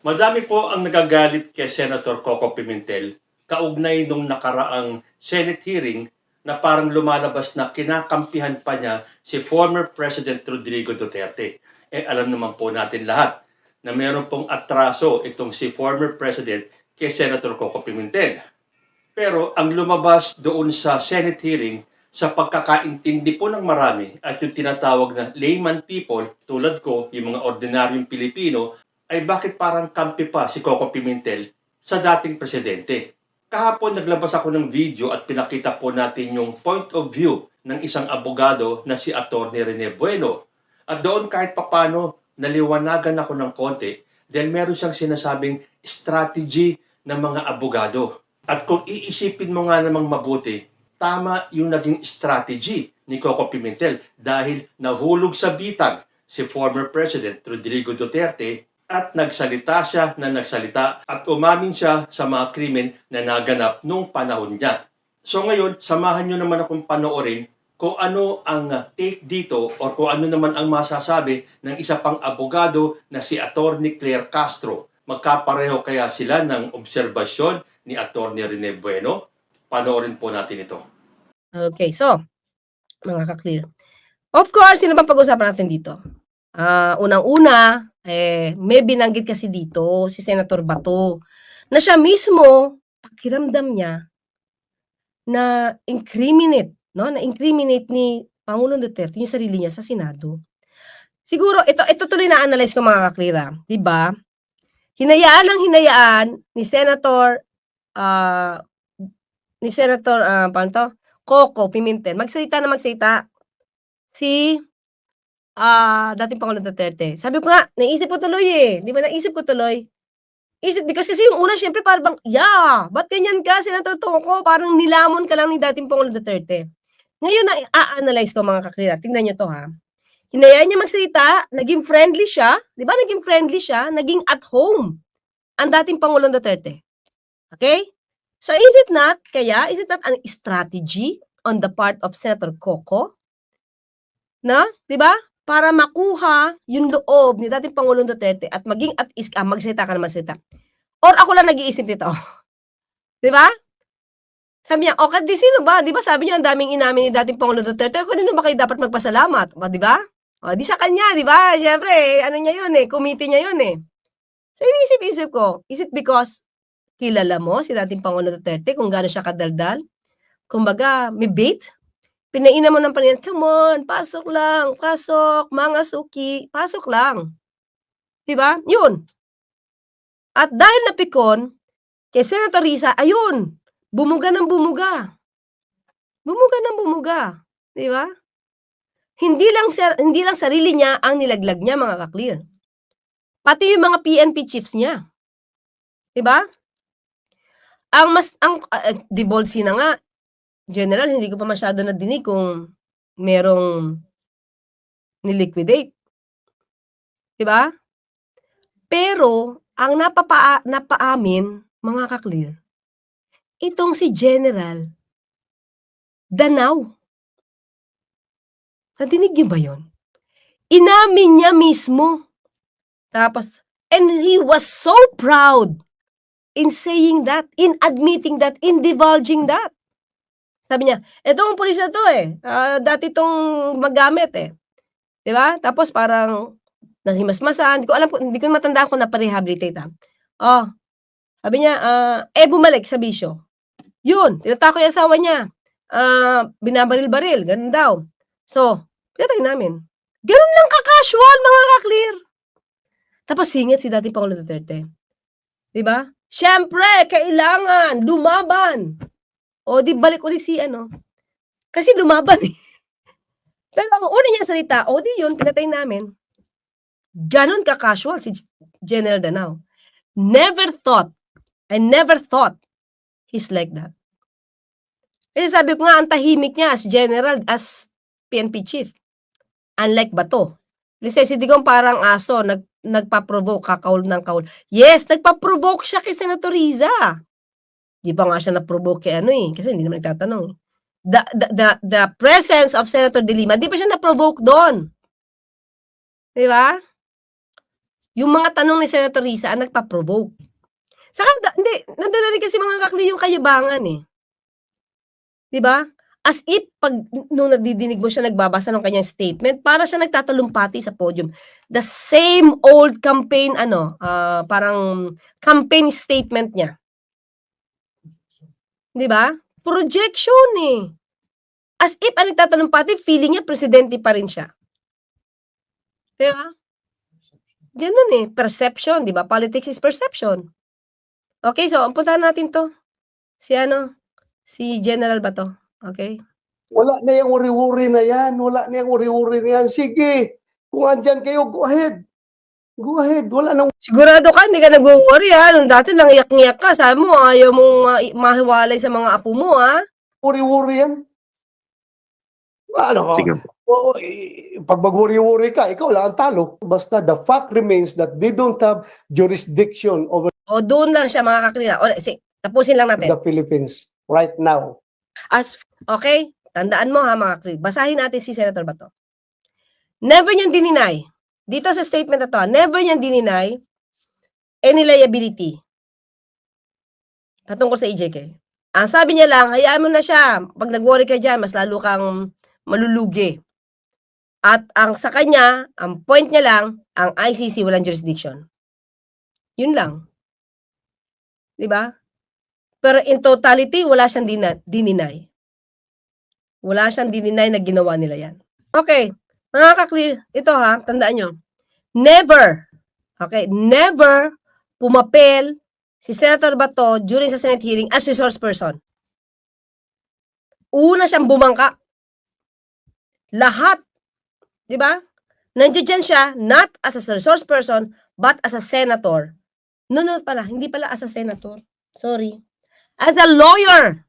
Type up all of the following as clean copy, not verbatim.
Madami po ang nagagalit kay Senator Coco Pimentel kaugnay nung nakaraang Senate hearing na parang lumalabas na kinakampihan pa niya si former President Rodrigo Duterte. Alam naman po natin lahat na meron pong atraso itong si former President kay Senator Coco Pimentel. Pero ang lumabas doon sa Senate hearing sa pagkakaintindi po ng marami at yung tinatawag na layman people tulad ko, yung mga ordinaryong Pilipino, ay bakit parang kampi pa si Coco Pimentel sa dating presidente. Kahapon naglabas ako ng video at pinakita po natin yung point of view ng isang abogado na si Atty. Rene Bueno. At doon kahit papano naliwanagan ako ng konti dahil meron siyang sinasabing strategy ng mga abogado. At kung iisipin mo nga namang mabuti, tama yung naging strategy ni Coco Pimentel dahil nahulog sa bitag si former President Rodrigo Duterte at nagsalita siya na nagsalita at umamin siya sa mga krimen na naganap nung panahon niya. So ngayon, samahan nyo naman akong panoorin kung ano ang take dito o kung ano naman ang masasabi ng isa pang abogado na si Atty. Claire Castro. Magkapareho kaya sila ng obserbasyon ni Atty. Rene Bueno? Panoorin po natin ito. Okay, so, mga ka-clear. Of course, sino bang pag-usapan natin dito? Unang-una, may binanggit kasi dito si Senator Bato na siya mismo, pakiramdam niya na na-incriminate ni Pangulong Duterte yung sarili niya sa Senado. Siguro, ito tuloy na-analyze ko mga ka-clear, di ba? Hinayaan ni Senator paano to? Coco Pimentel, magsalita si dating Pangulong Duterte. Sabi ko nga, naisip ko tuloy di ba naisip ko tuloy? Because kasi yung una syempre parang ba't ganyan ka Senator Coco? Parang nilamon ka lang ni dating Pangulong Duterte. Ngayon na a-analyze ko mga kakilala, tingnan niyo to ha. Hinayaan niya magsalita, naging friendly siya, di ba naging friendly siya, naging at home ang dating Pangulong Duterte. Okay? So is it not an strategy on the part of Senator Coco? Na, 'di ba? Para makuha yung loob ni dating Pangulong Duterte at maging at is magsalita ka na magsalita. Or ako lang nag-iisip nito. 'Di ba? Sabi niya, "Okay, di sino ba? 'Di ba sabi niya ang daming inamin ni dating Pangulong Duterte. Kanino ba kayo dapat magpasalamat?" O, 'di ba? O, di sa kanya, 'di ba? Siyempre, ano niya 'yun committee niya 'yun So, inisip-isip ko, is it because kilala mo si dating Pangulong Duterte kung gaano siya kadaldal? Kumbaga, may bait? Pinainom mo ng panayan, "Come on, pasok lang, pasok, mga suki, pasok lang." 'Di ba? 'Yun. At dahil napikon kay Senator Risa, ayun, bumuga ng bumuga. Bumuga ng bumuga, 'di ba? Hindi lang sarili niya ang nilaglag niya mga ka-clear. Pati yung mga PNP chiefs niya. 'Di ba? Di Bolsi na nga, General, hindi ko pa masyado nadinig kung merong ni-liquidate. 'Di ba? Pero ang napaamin, mga ka-clear, itong si General Danao. Nadinig niyo ba 'yon? Inamin niya mismo. Tapos, and he was so proud in saying that, in admitting that, in divulging that. Sabi niya, "Etong pulis na 'to dati 'tong magamit 'Di ba? Tapos parang nasimasmasan, hindi ko matandaan kung napa-rehabilitate Oh, sabi niya, bumalik sa bisyo. Yun, tinatake yung asawa niya. Binabaril-baril, ganun daw. So, pinatay namin. Ganun lang ka-casual, mga ka-clear. Tapos singit si dating Pangulong Duterte. 'Di ba? Siyempre, kailangan lumaban. O di balik ulit si kasi lumaban Pero ang una niyang salita, di yun, pinatay namin. Ganon ka-casual si General Danao. I never thought he's like that. Kasi sabi ko nga, ang tahimik niya as General, as PNP Chief. Unlike Bato. Kasi si Digong parang aso, nagpa-provoke, kakaul ng kaul. Yes, nagpa-provoke siya kay Senator Riza. Di ba nga siya na-provoke kay kasi hindi naman nagtatanong. The presence of Senator De Lima, di pa siya na-provoke doon. Di ba? Yung mga tanong ni Senator Risa ang nagpa-provoke. Saka hindi, nandun na rin kasi mga kakli yung kayabangan eh. 'Di ba? As if nung nadidinig mo siya nagbabasa ng kanyang statement, para siya nagtatalumpati sa podium. The same old campaign parang campaign statement niya. 'Di ba? Projection eh. As if ang nagtatalumpati, feeling niya presidente pa rin siya. 'Di ba? Ganun eh, perception, 'di ba? Politics is perception. Okay, so puntahan natin 'to. Si General ba 'to? Okay. Wala na yung uri-uri na yan. Wala na yung uri-uri na yan. Sige, kung andyan kayo, go ahead. Go ahead. Wala nang Sigurado ka, hindi ka nag-worry ha? Nung dati nangiyak-ngiyak ka, sabi mo ayaw mong mahiwalay sa mga apo mo ha? uri-uri yan. Ano, Sige. pag mag-uri-uri ka, ikaw lang ang talo. Basta the fact remains that they don't have jurisdiction over O doon lang siya mga kaklila. O, tapusin lang natin. the Philippines right now. Okay? Tandaan mo ha mga kaklila. Basahin natin si Senator Bato. Never niyang dininay. Dito sa statement na to, never niyang dininay any liability patungkol sa EJK. Ang sabi niya lang, hayaan mo na siya. Pag nag-worry ka dyan, mas lalo kang malulugi. At ang sa kanya, ang point niya lang, ang ICC walang jurisdiction. Yun lang. 'Di ba? Pero in totality, wala siyang dininay. Wala siyang dininay na ginawa nila yan. Okay. Mga ka-clear, ito ha, tandaan nyo. Never, okay, never pumapel si Senator Bato during sa Senate hearing as resource person. Una siyang bumangka. Lahat, di ba? Nandiyan dyan siya, not as a resource person, but as a senator. No, pala, hindi pala as a senator. Sorry. As a lawyer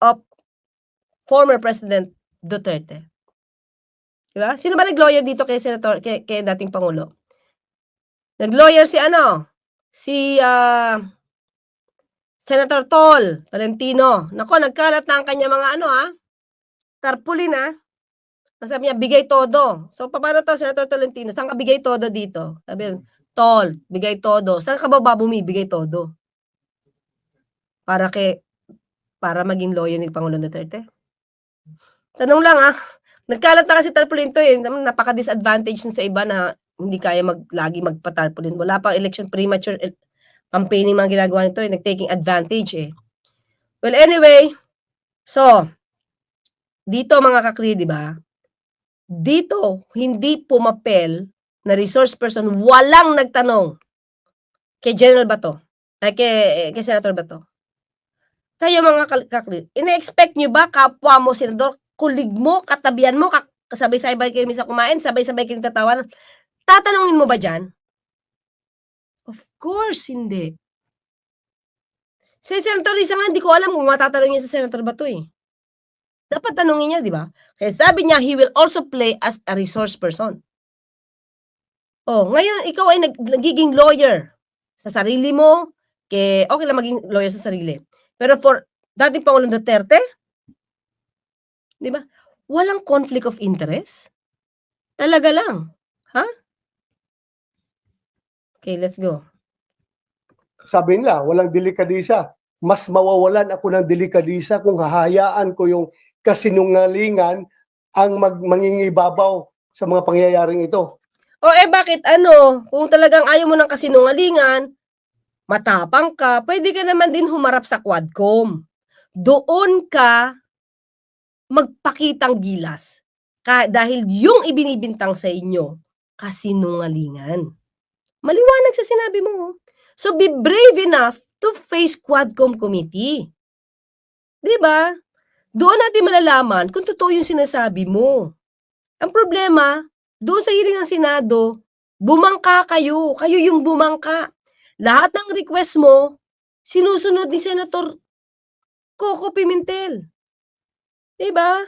of former President Duterte. Diba? Sino ba nag-lawyer dito kay Senator, kay dating Pangulo? Nag-lawyer si Senator Tolentino. Nako, nagkalat na ang kanya mga tarpaulin Sabi niya, bigay todo. So, paano to, Senator Tolentino? Saan ka bigay todo dito? Sabi niya, Tol, bigay todo. Saan ka ba bumibigay todo? Para maging lawyer ni Pangulong Duterte? Tanong lang nagkalat na kasi tarpaulin to napaka-disadvantage sa iba na hindi kaya lagi magpa-tarpaulin. Wala pang election, premature campaigning mga ginagawa nito nag-taking advantage Well, anyway, so, dito mga ka-clear, di ba? Dito, hindi pumapel na resource person, walang nagtanong kay General Bato, kay Senator Bato. Kayo mga ka-clear, ina-expect nyo ba kapwa mo, senador, kulig mo, katabihan mo, kasabay-sabay kayo minsan kumain, sabay-sabay kayo tatawan, tatanungin mo ba dyan? Of course, hindi. Si Senator Risa nga, hindi ko alam kung matatanungin niya sa Senator Bato Dapat tanungin niya, di ba? Kaya sabi niya, he will also play as a resource person. Ngayon, ikaw ay nagiging lawyer sa sarili mo, okay lang maging lawyer sa sarili. Pero for dating Pangulong Duterte, di ba? Walang conflict of interest. Talaga lang. Okay, let's go. Sabi nila, walang delikadisa. Mas mawawalan ako ng delikadisa kung hahayaan ko yung kasinungalingan ang mangingibabaw sa mga pangyayaring ito. Bakit kung talagang ayaw mo ng kasinungalingan, matapang ka, pwede ka naman din humarap sa Quadcom. Doon ka magpakitang gilas. Dahil yung ibinibintang sa inyo, kasinungalingan. Maliwanag sa sinabi mo. So be brave enough to face Quadcom committee. Diba? Doon natin malalaman kung totoo yung sinasabi mo. Ang problema, doon sa hearing ng Senado, bumangka kayo. Kayo yung bumangka. Lahat ng request mo, sinusunod ni Senator Coco Pimentel. Diba?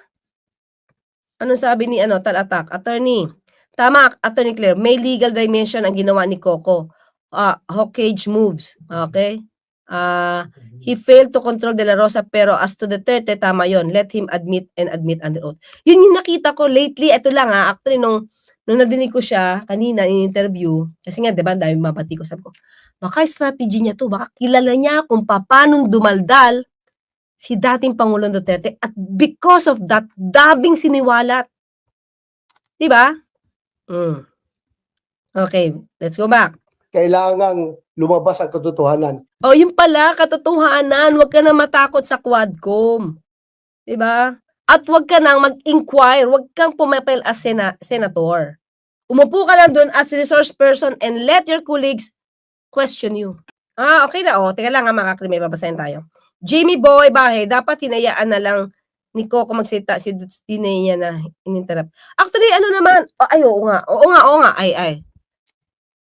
Anong sabi ni Talatak? Attorney, tama, Attorney Claire, may legal dimension ang ginawa ni Coco. Hawkage moves. Okay? He failed to control De La Rosa, pero as to Duterte, tama yon. Let him admit and admit under oath. Yun yung nakita ko lately. Ito lang actually nung nung nadinig ko siya kanina in-interview, kasi nga 'di ba ang daming mabati ko, sabi ko, baka strategy niya 'to, baka kilala niya kung papaanong dumaldal si dating Pangulong Duterte at because of that, daming siniwalat. 'Di ba? Okay, let's go back. Kailangang lumabas ang katotohanan. Oh, yun pala, katotohanan, huwag ka na matakot sa Quadcom. 'Di ba? At huwag ka nang mag-inquire, huwag kang pumapel as senator. Umupo ka lang doon as resource person and let your colleagues question you. Okay na, teka lang mga kakri, may babasahin tayo. Jamie Boy Bahe, dapat hinayaan na lang ni Coco magsalita, si Dutine niya na ininterrupt. Actually, ano naman, oo nga,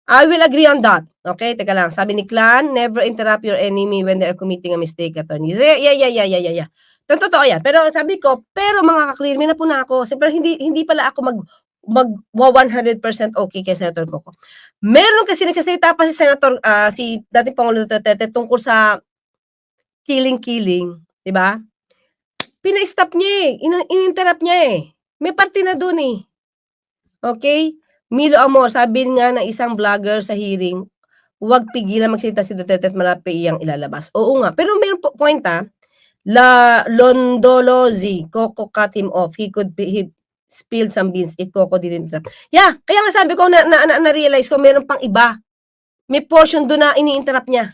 I will agree on that. Okay, teka lang. Sabi ni Clan, never interrupt your enemy when they are committing a mistake, attorney. Yeah. Totoo yan. Pero sabi ko, mga ka-clear, may na po na ako. Siyempre, hindi pala ako mag 100% okay kay Senator Coco. Meron kasi nagsasalita pa si Senator, si dating Pangulo Duterte tungkol sa killing, di ba? Pina-stop niya in-interrupt niya May parte na dun Okay? Milo Amor, sabi nga ng isang vlogger sa hearing, huwag pigilan magsalita si Duterte at marami iyang ilalabas. Oo nga. Pero may point La Londolozi, Coco cut him off. He spilled some beans if Coco didn't interrupt. Yeah, kaya nga sabi ko na-realize ko meron pang iba. May portion doon na ini-interrupt niya.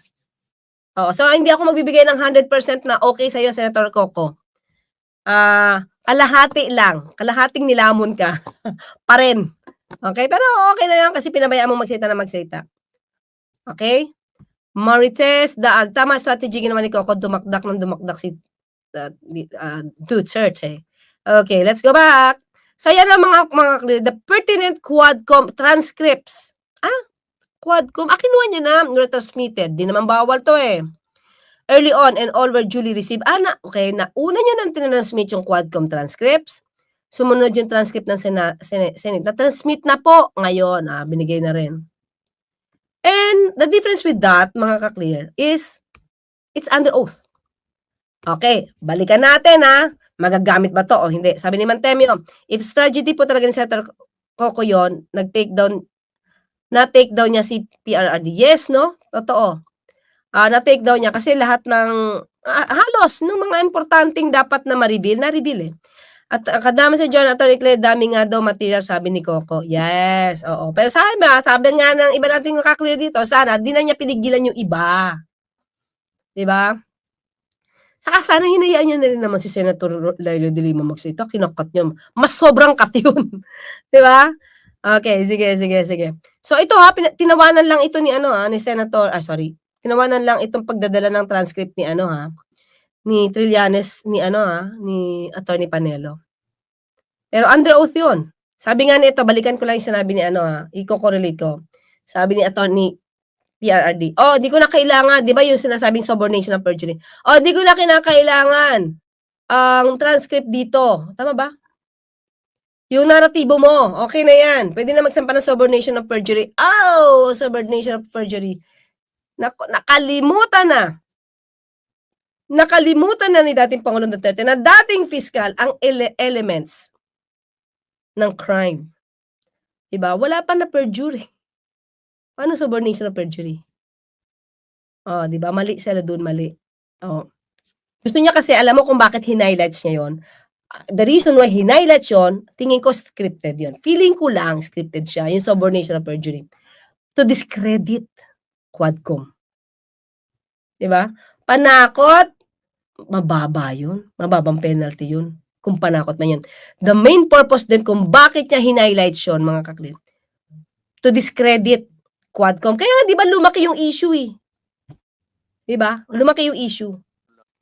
So hindi ako magbibigay ng 100% na okay sa'yo, Senator Coco. Kalahati lang. Kalahating nilamon ka. Pa rin. Okay? Pero okay na yan kasi pinabayaan mo magsalita. Okay? Marites Daag, tama strategy ginawa ni Coco, dumakdak si Dude Search Okay, let's go back. So yan ang mga the pertinent Quadcom transcripts. Quadcom, kinuha niya na, retransmitted. Di naman bawal to Early on and all were duly received. Okay, nauna niya nang tinransmit yung Quadcom transcripts. Sumunod yung transcript ng Senate. Na-transmit na po ngayon. Binigay na rin. And the difference with that, mga ka-clear, is it's under oath. Okay, balikan natin magagamit ba to o hindi. Sabi ni Mantemio, if strategy po talaga ni Senator Coco yun, na-take down niya si PRRD. Yes, no? Totoo. Na-take down niya kasi lahat ng, halos, ng mga importanteng dapat na ma-reveal, na-reveal At kadama si John Attorney Claire, dami nga daw material, sabi ni Coco. Yes, oo. Pero sabi nga ng iba nating nakaklear dito, sana, di na niya pinigilan yung iba. Diba? Saka sana hinayaan niya na rin naman si Senator Lailo de Lima magsalita, kinakat niya. Mas sobrang kat yun. Diba? Okay, sige. So ito tinawanan lang ito ni ni Senator, tinawanan lang itong pagdadala ng transcript ni ni Trillanes, ni Attorney Panelo. Pero under oath yun. Sabi nga nito, balikan ko lang yung sinabi ni i-correlate ko. Sabi ni Attorney PRRD, di ko na kailangan, di ba yung sinasabing subornation of perjury? Di ko na kinakailangan ang transcript dito. Tama ba? Yung naratibo mo, okay na yan. Pwede na magsampa ng subornation of perjury. Subornation of perjury. Nakalimutan na ni dating Pangulong Duterte na dating fiscal ang elements ng crime. Diba? Wala pa na perjury. Paano subornation of perjury? Diba? Mali sila doon, mali. Gusto niya kasi, alam mo kung bakit hinighlights niya yun. The reason why hinighlights yun, tingin ko scripted yun. Feeling ko lang scripted siya, yung subornation of perjury. To discredit Quadcom. Diba? Panakot, mababa yun. Mababang penalty yun. Kung panakot man yun. The main purpose din kung bakit niya hinighlights yun, mga kaklit, to discredit Quadcom. Kaya di ba lumaki yung issue Di ba? Lumaki yung issue.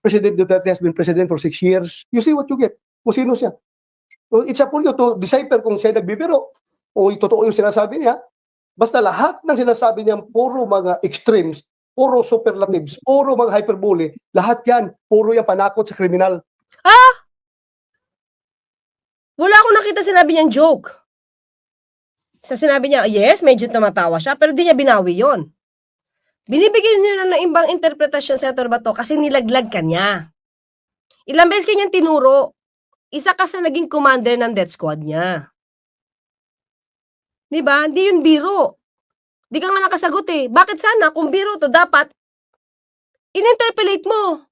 President Duterte has been president for 6 years. You see what you get. Kung sino siya. So it's up to you to decipher kung siya nagbibiro o totoo yung sinasabi niya. Basta lahat ng sinasabi niya puro mga extremes, puro superlatives, puro mga hyperbole, lahat yan, puro yan panakot sa kriminal. Wala akong nakita sinabi niyang joke. Sa sinabi niya, yes, medyo tumatawa siya, pero di niya binawi yon. Binibigyan niyo na ng ibang interpretasyon, Senator Bato, kasi nilaglag ka niya. Ilang beses kanyang tinuro, isa ka sa naging commander ng death squad niya. 'Di ba? Hindi yun biro. 'Di ka nga nakasagot, eh. Bakit sana kung biro 'to dapat in-interpolate mo.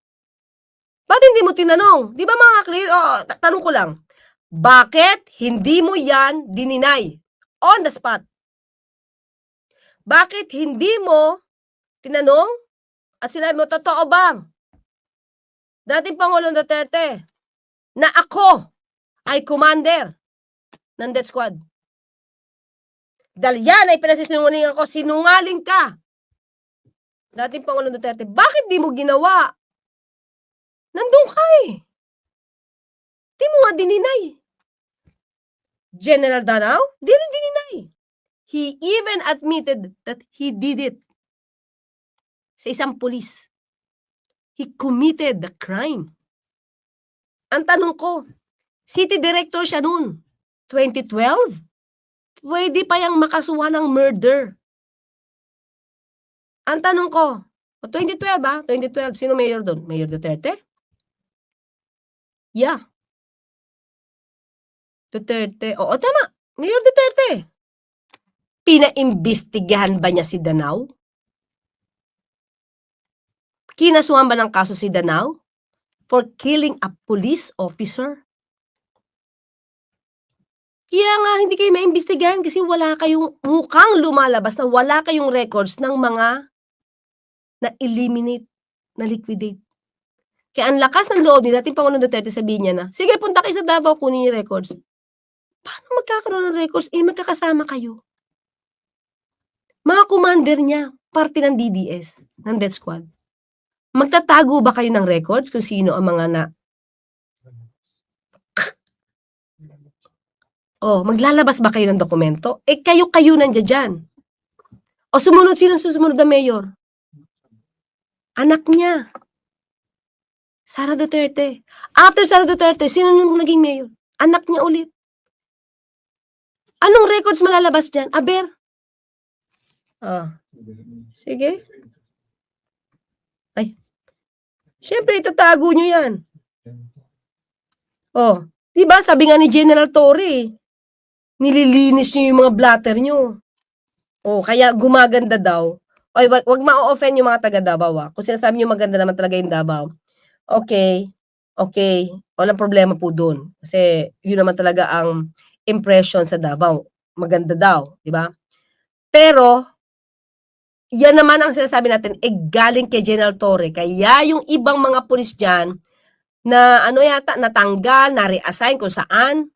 Ba't hindi mo tinanong? 'Di ba mga clear? Oo, tanong ko lang. Bakit hindi mo yan dininay? On the spot. Bakit hindi mo tinanong at sinabi mo, totoo bang dating Pangulong Duterte na ako ay commander ng death squad? Dahil yan ay pinagsisinungalingan ko, sinungaling ka. Dating Pangulong Duterte, bakit di mo ginawa? Nandun ka eh. Di mo nga dininay. General Danao, di rin dininay. He even admitted that he did it. Sa isang pulis. He committed the crime. Ang tanong ko, city director siya noon, 2012? Pwede pa yang makasuhan ng murder. Ang tanong ko, 2012 ba? 2012, sino mayor doon? Mayor Duterte? Yeah. Duterte. Oo, tama. Mayor Duterte. Pinaimbestigahan ba niya si Danao? Kinasuhan ba ng kaso si Danao for killing a police officer? Kaya nga hindi kayo maimbestigahan kasi wala kayong mukhang lumalabas na wala kayong records ng mga na-eliminate, na-liquidate. Kaya ang lakas ng loob ni dating Pangulong Duterte, sabihin niya na, sige, punta kayo sa Davao, kunin yung records. Paano magkakaroon ng records? Magkakasama kayo. Mga commander niya, parte ng DDS, ng death squad. Magtatago ba kayo ng records kung sino ang mga na... maglalabas ba kayo ng dokumento? Kayo nandiyan dyan. O sumunod, sino susunod na mayor? Anak niya. Sara Duterte. After Sara Duterte, sino nung naging mayor? Anak niya ulit. Anong records malalabas dyan? Aber? Sige. Ay. Siyempre, itatago nyo yan. Diba, sabi nga ni General Torre, nililinis nyo yung mga blatter nyo. Kaya gumaganda daw. Wag ma-offend yung mga taga Davao. Kung sinasabi nyo maganda naman talaga yung Davao. Okay. Walang problema po doon. Kasi yun naman talaga ang impression sa Davao. Maganda daw, di ba? Pero, yan naman ang sinasabi natin, galing kay General Torre. Kaya yung ibang mga pulis dyan, na natanggal, na-reassign kung saan,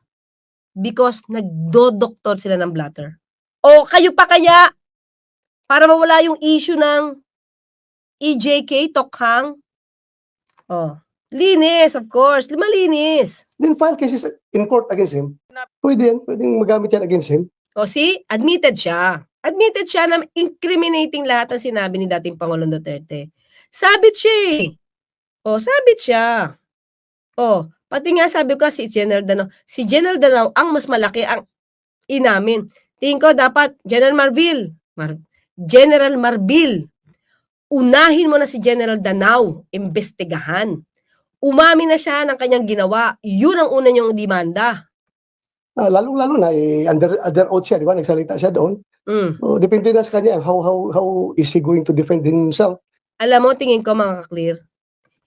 because nagdodoktor sila ng blatter. O kayo pa kaya, para mawala yung issue ng EJK, Tokhang, linis, of course, malinis. Then file cases in court against him. Pwede yan. Pwedeng magamit yan against him. Admitted siya. Admitted siya na incriminating lahat ng sinabi ni dating Pangulong Duterte. Sabit siya eh. Sabit siya. Pati nga sabi ko si General Danao. Si General Danao ang mas malaki ang inamin. Tingin ko dapat General Marbil. General Marbil. Unahin mo na si General Danao. Imbestigahan. Umami na siya ng kanyang ginawa. Yun ang una niyong demanda. Lalo na, under oath siya, di ba? Nagsalita siya doon. Depende na sa kanya, how is he going to defend himself? Alam mo, tingin ko mga ka-clear,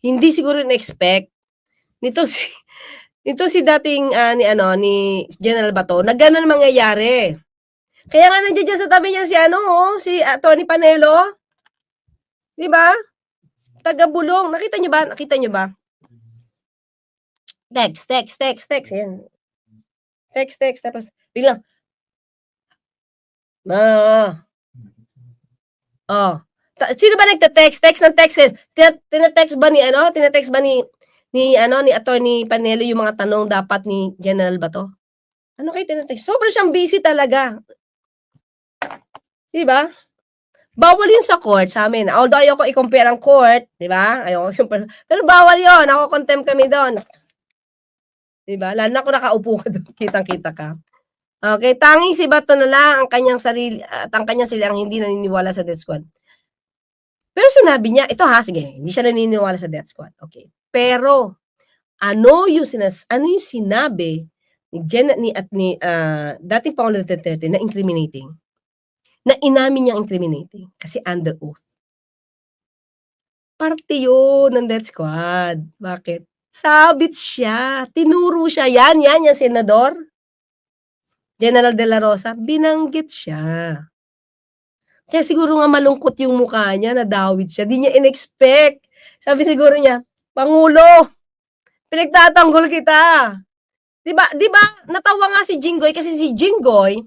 hindi siguro na-expect nito si dating ni General Bato na gano'n mangyayari. Kaya nga nandiyan dyan sa tabi niya si Atty. Panelo. Di ba? Taga-Bulong. Nakita niyo ba? Text. Yan. Text. Tapos, biglang, sino ba nagte-text? Text ng text. Tina-text ba ni Atty. Panelo yung mga tanong dapat ni General Bato? Ano kayo tina-text? Sobrang siyang busy talaga. Di ba? Bawal yun sa court sa amin. Although ayoko i-compare ang court, di ba? Pero bawal yun. Contempt kami doon. Di ba? Lalo na kung nakaupo ka doon, kitang-kita ka. Okay, tanging si Bato na lang ang kanyang sarili at ang kanyang sarili ang hindi naniniwala sa death squad. Pero sinabi niya, sige, hindi siya naniniwala sa death squad. Okay. Pero ano yung sinabi dating Pangulong Duterte na incriminating. Na inamin niyang incriminating kasi under oath. Parte yun ng death squad. Bakit? Sabit siya. Tinuro siya. Yan, senador. General De La Rosa, binanggit siya. Kaya siguro nga malungkot yung mukha niya, nadawit siya. Di niya in-expect. Sabi siguro niya, Pangulo, pinagtatanggol kita. Di ba, natawa nga si Jinggoy kasi si Jinggoy,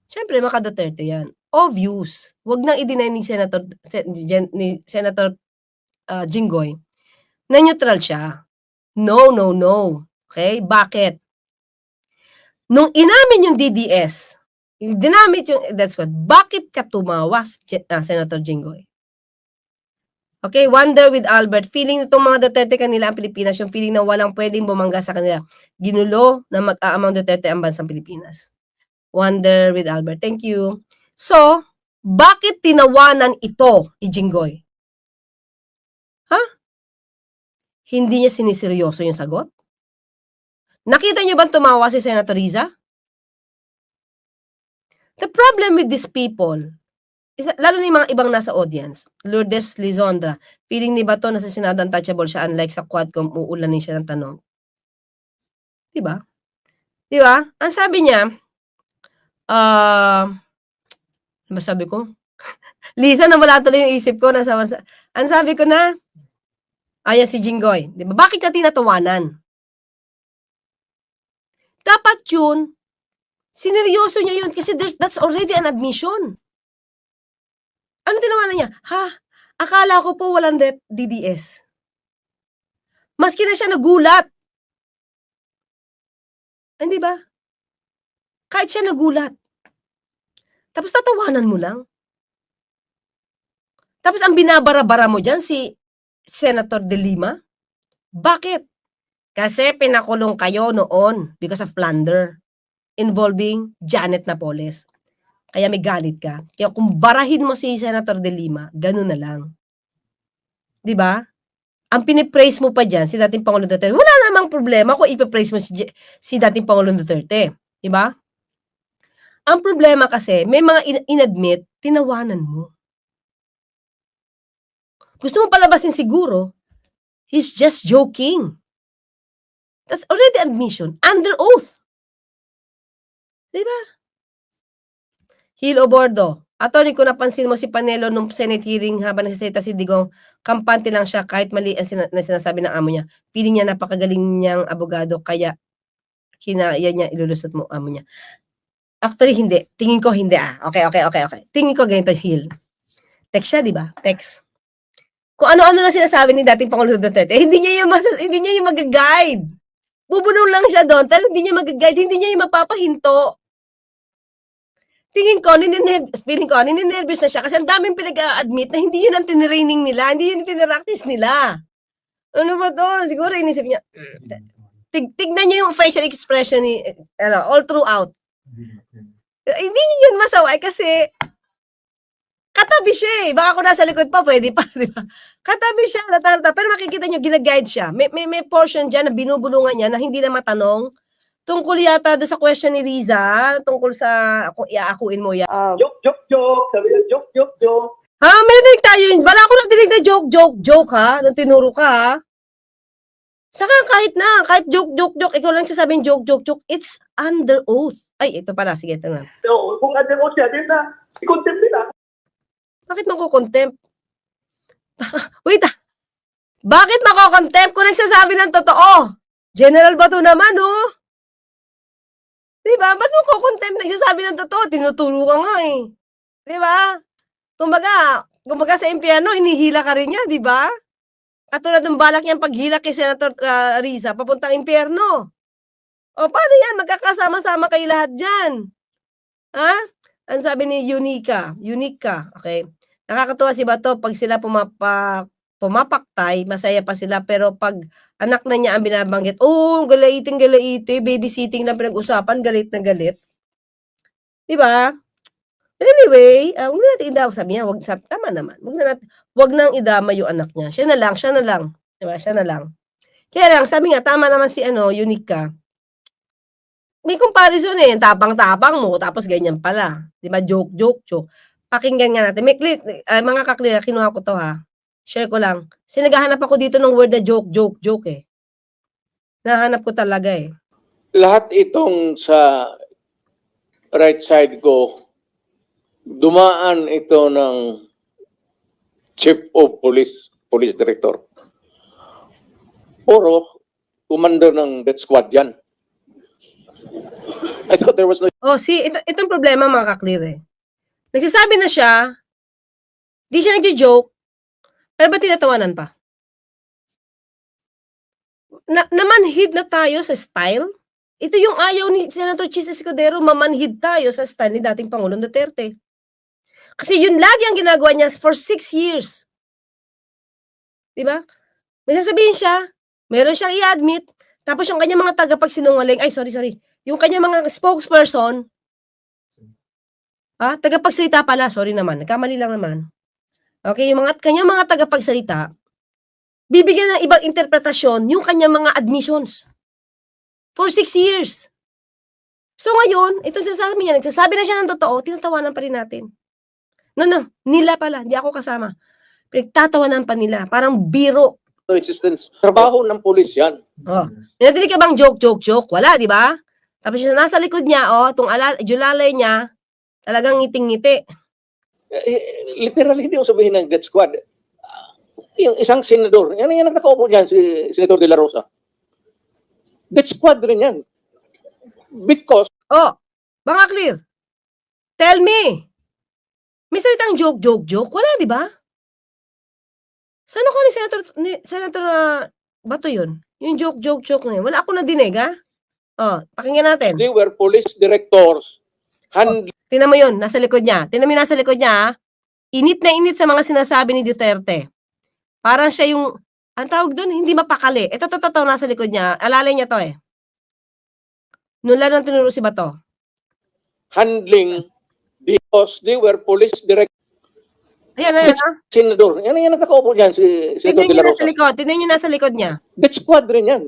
syempre maka Duterte yan. Obvious. Wag nang i-deny ni Senator Jinggoy na neutral siya. No. Okay? Bakit? Nung inamin yung DDS, dinamit yung that's what, bakit ka tumawas, Senator Jinggoy? Okay, Wonder with Albert, feeling itong mga Duterte kanila ang Pilipinas, yung feeling na walang pwedeng bumangga sa kanila. Ginulo na mag-aamang Duterte ang bansang Pilipinas. Wonder with Albert, thank you. So, bakit tinawanan ito ni Jinggoy? Hindi niya siniseryoso yung sagot? Nakita niyo ba tumawa si Senator Riza? The problem with these people, lalo na yung mga ibang nasa audience, Lourdes Lizondra, feeling ni Bato na sa Senado untouchable siya, unlike sa Quadcom, uulanin siya ng tanong. Diba? Ang sabi niya, ano sabi ko? Lisa, nawala tuloy yung isip ko. Ang sabi ko na, ayan si Jinggoy. Diba? Bakit ka tinatawanan? Dapat yun, sineryoso niya yun kasi that's already an admission. Ano tinawanan niya? Akala ko po walang DDS. Maski na siya nagulat. Hindi ba? Kahit siya nagulat. Tapos tatawanan mo lang. Tapos ang binabara-bara mo dyan si Senator De Lima. Bakit? Kasi pinakulong kayo noon because of plunder involving Janet Napoles. Kaya may galit ka. Kaya kung barahin mo si Senator De Lima, ganun na lang. Di ba? Ang pinipraise mo pa dyan, si dating Pangulong Duterte, wala namang problema kung ipipraise mo si dating Pangulong Duterte. Di ba? Ang problema kasi, may mga inadmit, tinawanan mo. Gusto mo palabasin siguro, he's just joking. That's already admission. Under oath. Diba? Hil Obordo. Attorney, kung napansin mo si Panelo nung Senate hearing habang nagsasalita si Digong, kampante lang siya kahit mali ang sinasabi ng amo niya. Feeling niya napakagaling niyang abogado kaya kinaya niya ilulusot mo amo niya. Actually, hindi. Tingin ko hindi Okay. Tingin ko ganito, Hil. Text siya, di ba? Text. Kung ano-ano na sinasabi ni dating Pangulong Duterte, hindi niya yung mag-guide. Bubulong lang siya doon, pero hindi niya mag-guide, hindi niya yung mapapahinto. Feeling ko, nininervous na siya kasi ang daming pinag-a-admit na hindi yun ang tinraining nila, hindi yun ang tinractice nila. Ano ba to? Siguro inisip niya, tignan niyo yung facial expression ni, all throughout. Hindi yun masaway kasi katabi siya eh. Baka kung nasa likod pa, pwede pa, di ba? Katabi siya, pero makikita niyo, ginaguide siya. May portion dyan na binubulungan niya na hindi na matanong. Tungkol yata doon sa question ni Riza, tungkol sa, kung iaakuin mo yan. Joke. Sabi na, joke. May narinig tayo yun. Wala ako nadinig na joke ha? Nung tinuro ka ha? Saka kahit joke, ikaw lang sasabing joke, it's under oath. Ay, ito pala, sige, ito na. So, kung under oath siya, din na, i-contempt nila. Bakit mako-contempt? Wait Bakit mako-contempt kung nagsasabi ng totoo? General Bato naman, oh. Diba? Ba't mako-contempt nagsasabi ng totoo? Tinuturo ka nga eh. Diba? Kumbaga sa impyerno, hinihila ka rin niya, diba? Katulad ng balak niyang paghila kay Senator Riza, papuntang impyerno. O, paano yan? Magkakasama-sama kayo lahat dyan. Ha? Ang sabi ni unique ka, okay? Nakakatuwa si Bato, pag sila pumapaktay, masaya pa sila, pero pag anak na niya ang binabanggit, galaiting, babysitting lang pinag-usapan, galit na galit. Diba? Anyway, huwag na natin idama, sabi niya, tama naman, huwag nang idama yung anak niya. Siya na lang. Diba? Siya na lang. Kaya lang, sabi nga, tama naman si unique ka. may comparison eh, tapang-tapang mo, tapos ganyan pala. Di ba? Joke, joke, joke. Pakinggan nga natin. May clip, mga kaklira, kinuha ko to ha. Share ko lang. Kasi naghahanap ako dito ng word na joke, joke, joke eh. Nahanap ko talaga eh. Lahat itong sa right side ko, dumaan ito ng Chief of Police, Police Director. Oro, commander ng death squad yan. I thought there was no... Oh, see, itong problema mga kaklir eh. Nagsasabi na siya, di siya nagjo-joke, pero ba't tinatawanan pa? Namanhid na tayo sa style. Ito yung ayaw ni Senator Chis Escudero, mamanhid tayo sa style ni dating Pangulong Duterte. Kasi yun lagi ang ginagawa niya for 6 years. Diba? May sasabihin siya, meron siyang i-admit, tapos yung kanyang mga tagapagsinungaling, ay sorry, yung kanyang mga spokesperson, tagapagsalita pala, sorry naman, nagkamali lang naman. Okay, yung kanyang mga tagapagsalita, bibigyan ng ibang interpretasyon yung kanyang mga admissions. For 6 years. So ngayon, itong sinasabi niya, nagsasabi na siya ng totoo, tinatawanan pa rin natin. No, nila pala, hindi ako kasama. Pinagtatawanan pa nila, parang biro. existence. Trabaho ng pulis yan. Oh. Nadinig ka bang joke? Wala, di ba? Tapos yung nasa likod niya, itong julalay niya, talagang ngiting-ngiti. Literally, hindi mo sabihin ng death squad. Yung isang senador, yan ang nakaupo dyan, si Senator De La Rosa. Death squad rin yan. Because, Mga clear. Tell me. May salitang joke? Wala, di ba? Saan ako ni Senator Bato yun? Yung joke na yun. Wala ako nadinig, ha? Pakinggan natin. they were police directors. Tingnan mo yun, nasa likod niya. Tingnan mo yung nasa likod niya, ha? Init na init sa mga sinasabi ni Duterte. Parang siya yung, ang tawag doon, hindi mapakali. Ito, nasa likod niya. Alalay niya to eh. Noon lang nang tinuro si Bato. Handling because they were police directors. Ayan, ha? Senador, yan ang nakaupo dyan, si Senator Tingnan De La niyo Rosa. nasa likod. Tingnan niyo nasa likod niya. Death squad rin yan.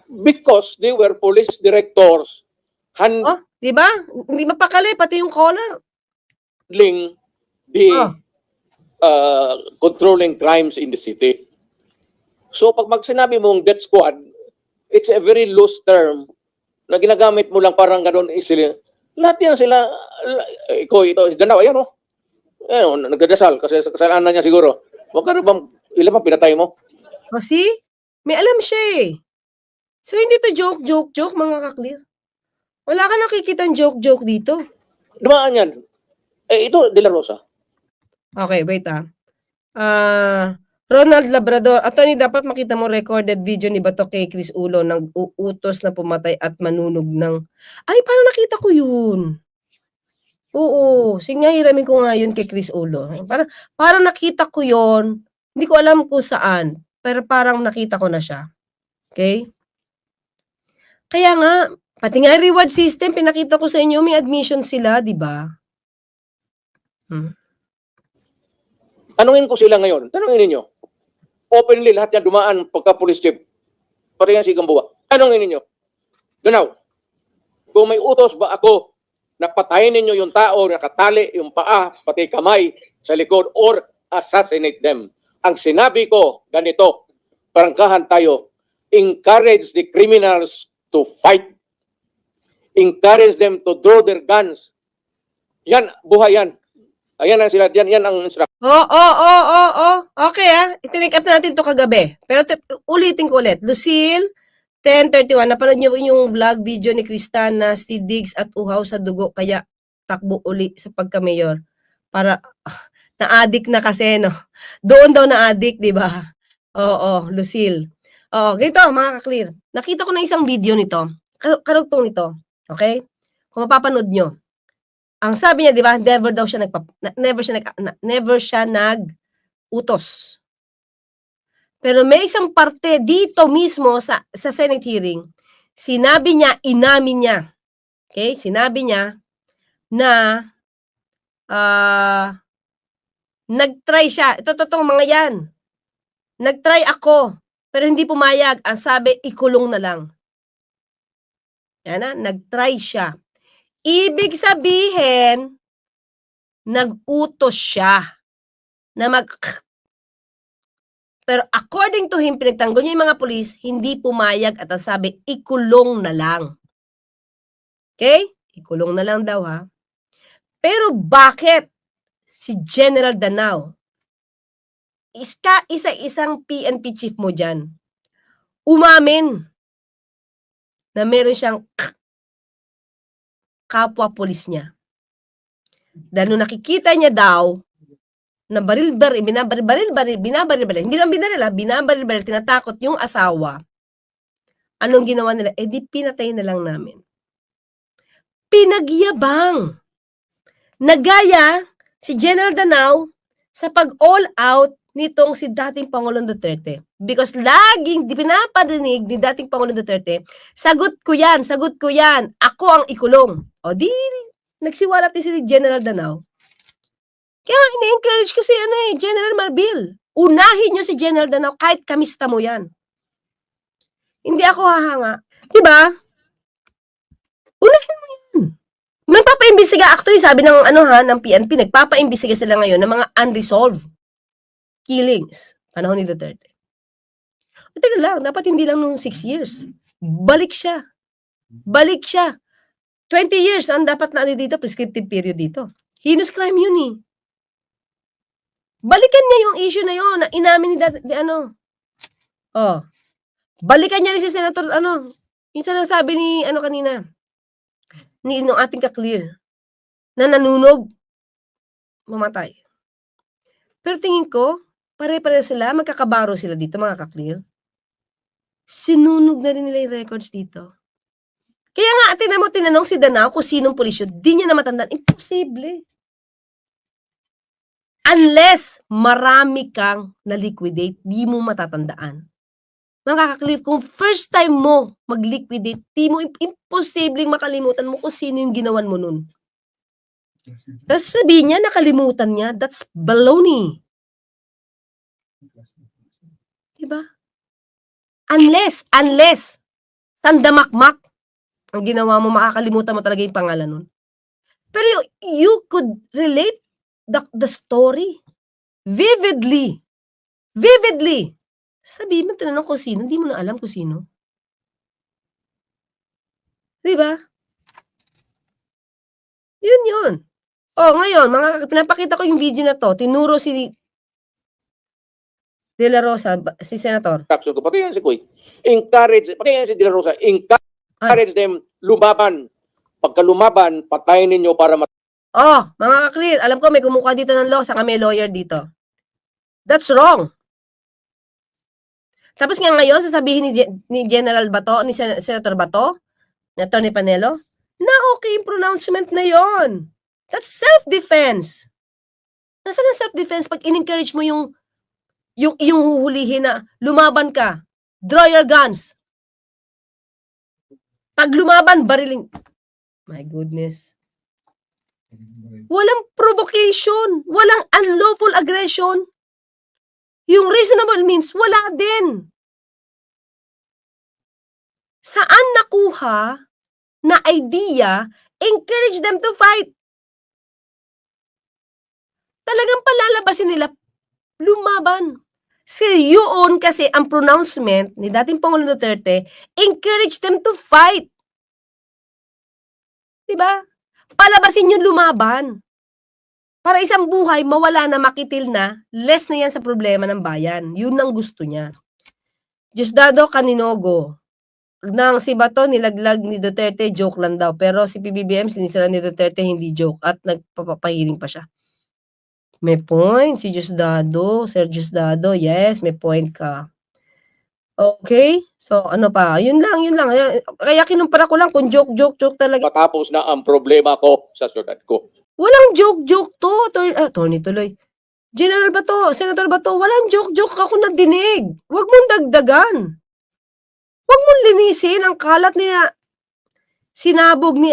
Because they were police directors Di ba? Hindi mapakali, pati yung collar. handling the controlling crimes in the city. So pag sinabi mong death squad, it's a very loose term na ginagamit mo lang parang gano'n easily. Lahat yan sila, ito, si Danaw, ayan o. Ayan, nagdadasal kasi sa kasalanan niya siguro. Huwag ka bang, ilan bang pinatay mo? See? May alam siya eh. So hindi to joke mga kaklir. Wala ka nakikita joke dito. Dumaan yan. Ito, De La Rosa. Okay, wait Ronald Labrador, attorney, dapat makita mo recorded video ni Bato kay Chris Ulo nang uutos na pumatay at manunog ng... Ay, parang nakita ko yun. Oo, sige nga, hiramin ko nga yun kay Chris Ulo. Parang nakita ko yun. Hindi ko alam kung saan, pero parang nakita ko na siya. Okay? Kaya nga, pati nga reward system, pinakita ko sa inyo, may admission sila, di ba? Tanungin ko sila ngayon. Tanungin ninyo. Openly, lahat yan dumaan pagka-police chief. Pati yan si Gamboa. Tanungin ninyo. Danaw, kung may utos ba ako na patayin ninyo yung tao, nakatali yung paa, pati kamay sa likod, or assassinate them. Ang sinabi ko, ganito, parangkahan tayo, encourage the criminals to fight. Encourage them to draw their guns. Yan, buhay yan. Ayan ang sila, yan ang instruction. Okay itinake up natin to kagabi. Pero ulitin ko ulit. Lucille, 10:31, napanood niyo yung vlog video ni Kristan na si Diggs at uhaw sa dugo kaya takbo uli sa pagka-mayor. Para na-addict na kasi, no? Doon daw na-addict, di ba? Oo, Lucille. Ganito, mga ka-clear. Nakita ko na isang video nito. Karugtong nito. Okay? Kung mapapanood nyo. Ang sabi niya, di ba, never siya nag-utos. Pero may isang parte dito mismo sa Senate hearing, sinabi niya, inamin niya. Okay? Sinabi niya na nag-try siya. Ito, totoong mga yan. Nag-try ako, pero hindi pumayag. Ang sabi, ikulong na lang. Yan na, nag-try siya. Ibig sabihin, nag-utos siya na pero according to him, pinagtanggol niya yung mga pulis, hindi pumayag at ang sabi, ikulong na lang. Okay? Ikulong na lang daw ha. Pero bakit si General Danao, isa-isang PNP chief mo dyan, umamin na meron siyang kapwa pulis niya. Dahil nung nakikita niya daw, na binabaril-baril, hindi lang binabaril-baril, tinatakot yung asawa. Anong ginawa nila? Eh di pinatay na lang namin. Pinagyabang. Nagaya si General Danao sa pag-all out nitong si dating Pangulong Duterte. Because laging pinaparinig ni dating Pangulong Duterte, sagot ko yan, ako ang ikulong. O di, nagsiwalat din si General Danao. Kaya ina-encourage ko si General Marbil. Unahin nyo si General Danao kahit kamista mo yan. Hindi ako hahanga. Diba? Unahin mo yan. Nagpapaimbestiga, actually sabi ng PNP, nagpapaimbestiga sila ngayon ng mga unresolved killings. Panahon ni Duterte. Teka lang, dapat hindi lang nung 6 years. Balik siya. 20 years ang dapat na dito, prescriptive period dito. Heinous crime yun eh. Balikan niya yung issue na yun, na inamin balikan niya rin si Senator, yung sinasabi ni, kanina, nung ating ka-clear, na nanunog, mamatay. Pero tingin ko, pare-pareho sila, magkakabaro sila dito, mga ka-clear. Sinunog na rin nila yung records dito. Kaya nga, tinanong si Danao kung sinong pulis yun, di niya na matandaan. Imposible. Unless marami kang na-liquidate, di mo matatandaan. Makaka-clear, kung first time mo mag-liquidate, di mo imposibleng makalimutan mo kung sino yung ginawan mo nun. Tapos sabihin niya, nakalimutan niya, that's baloney. Diba? Unless, sandamakmak, ang ginawa mo, makakalimutan mo talaga yung pangalan nun. Pero you could relate the story vividly. Sabihin mo, tinanong ko sino, hindi mo na alam kung sino. Diba? Yun. Ngayon, pinapakita ko yung video na to, tinuro si De La Rosa, si Senator. Pati yan si Kuy. Pati yan si De La Rosa. Encourage them lumaban. Pagka lumaban, patayin ninyo para mga ka-clear, alam ko may kumukha dito ng law, saka may lawyer dito. That's wrong. Tapos nga ngayon, sasabihin ni General Bato, ni Senator Bato, ni Atty. Panelo, na okay yung pronouncement na yon. That's self-defense. Nasaan ang self-defense pag in-encourage mo yung huhulihin na lumaban ka, draw your guns. Pag lumaban, bariling. My goodness. Walang provocation, walang unlawful aggression. Yung reasonable means, wala din. Saan nakuha na idea, encourage them to fight? Talagang palalabasin nila, lumaban. Yun kasi ang pronouncement ni dating Pangulong Duterte, encourage them to fight. Diba? Palabasin yung lumaban. Para isang buhay, mawala na, makitil na, less na yan sa problema ng bayan. Yun ang gusto niya. Diosdado Caninogo. Nang si Bato nilaglag ni Duterte, joke lang daw. Pero si PBBM, sinisira ni Duterte, hindi joke. At nagpapahiring pa siya. May point si Diosdado. Sir Diosdado, yes, may point ka. Okay? So, ano pa? Yun lang. Kaya kinumpara ko lang kung joke talaga. matapos na ang problema ko sa syudad ko. Walang joke to. Tony tuloy. General Bato, Senator Bato, walang joke ako nadinig. Huwag mong dagdagan. Huwag mong linisin ang kalat niya. Sinabog ni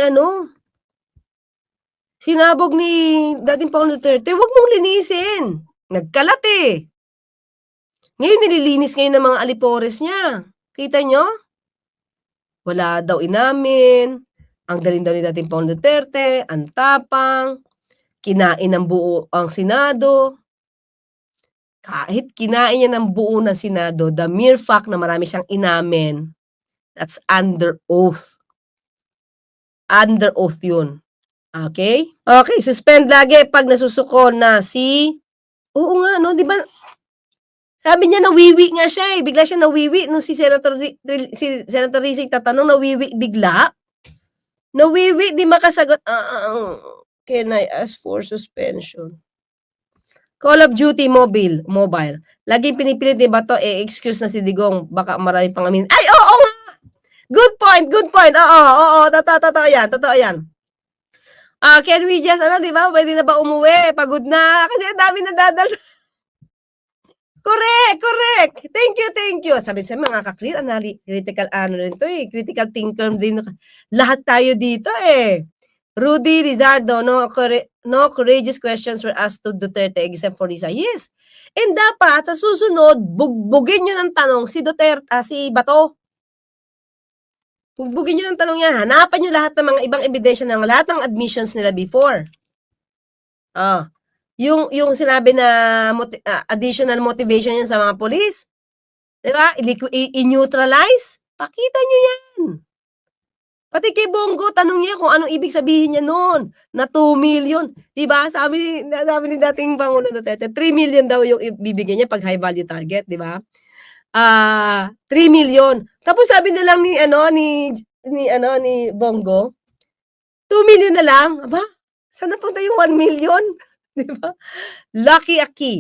dating Pangulong Duterte. Huwag mong linisin. Nagkalat eh. Ngayon nililinis ngayon ng mga alipores niya. Kita nyo? Wala daw inamin, ang galing daw ni dating Pangulong Duterte, ang tapang, kinain ng buo ang Senado. Kahit kinain niya ng buo ng Senado, the mere fact na marami siyang inamin, that's under oath. Under oath yun. Okay? Okay, suspend lagi pag nasusuko na si... Oo nga, no? Di ba? Sabi niya nawiwi nga siya eh. Bigla siya nawiwi. Nung si Senator Rizig tatanong, nawiwi bigla. Nawiwi, di makasagot. Can I ask for suspension? Call of Duty mobile. Laging pinipilit ni Bato, excuse na si Digong. Baka marami pang amin. Ay, oo nga! Good point. Oo. Totoo yan. Can we just, di ba? Pwede na ba umuwi? Pagod na. Kasi ang dami na dadal. Correct. Thank you. Sabi mga ka-clear, critical rin to eh. Critical thinker din. Lahat tayo dito eh. Rudy Rizardo, no courageous questions were asked to Duterte except for Risa. Yes. And dapat, sa susunod, bugbugin nyo ng tanong si Duterte, si Bato. Bugbugin nyo ng tanong yan. Hanapan nyo lahat ng mga ibang ebidensya ng lahat ng admissions nila before. Yung sinabi na additional motivation yan sa mga police, di ba? I-neutralize. Pakita nyo yan. Pati kay Bongo, tanong niya kung anong ibig sabihin niya noon na 2 million. Di ba? Sabi ni dating Pangulo Duterte, 3 million daw yung ibibigay niya pag high value target, di ba? 3 million. Tapos sabi na lang ni Bongo, 2 million na lang. Aba, saan napunta yung 1 million? Di ba? Lucky Aki.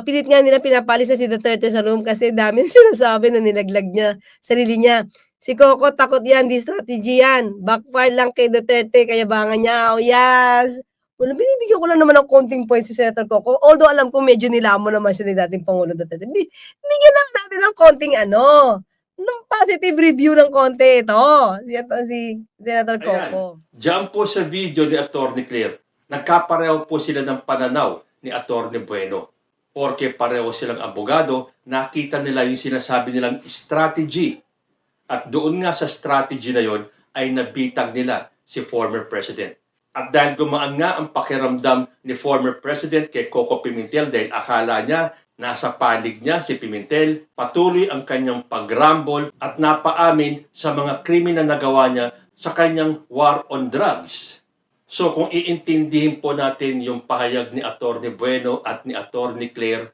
Pilit nga nila pinapalis na si Duterte sa room kasi dami sinasabi na nilaglag niya sarili niya. Si Coco takot yan, di strategy yan. Backfire lang kay Duterte, kaya bangan niya. Oh, yes. Well, binibigyan ko lang naman ng konting point si Senator Coco. Although alam ko medyo nilamon naman siya ni dating Pangulo Duterte. Bigyan lang natin ng konting ng positive review ng konti ito. Si Senator Coco. Diyan po sa video ni Atty. Claire, nagkapareho po sila ng pananaw ni Atty. Bueno. Porque pareho silang abogado, nakita nila yung sinasabi nilang strategy. At doon nga sa strategy na yon ay nabitag nila si former president. At dahil gumaan nga ang pakiramdam ni former president kay Coco Pimentel dahil akala niya nasa panig niya si Pimentel, patuloy ang kanyang pagrambol at napaamin sa mga krimen na nagawa niya sa kanyang war on drugs. So kung iintindihin po natin yung pahayag ni Atty. Bueno at ni Atty. Claire,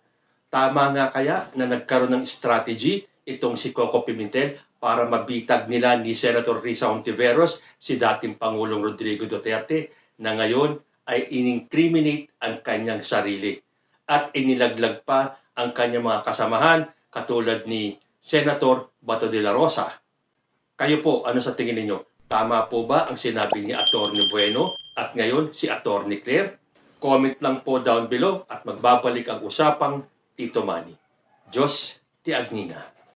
tama nga kaya na nagkaroon ng strategy itong si Coco Pimentel para mabitag nila ni Senator Risa Hontiveros si dating Pangulong Rodrigo Duterte na ngayon ay inincriminate ang kanyang sarili at inilaglag pa ang kanyang mga kasamahan katulad ni Senator Bato de la Rosa. Kayo po, ano sa tingin ninyo? Tama po ba ang sinabi ni Atty. Bueno at ngayon si Atty. Claire? Comment lang po down below at magbabalik ang usapang Tito Manny. Diyos ti Agnina.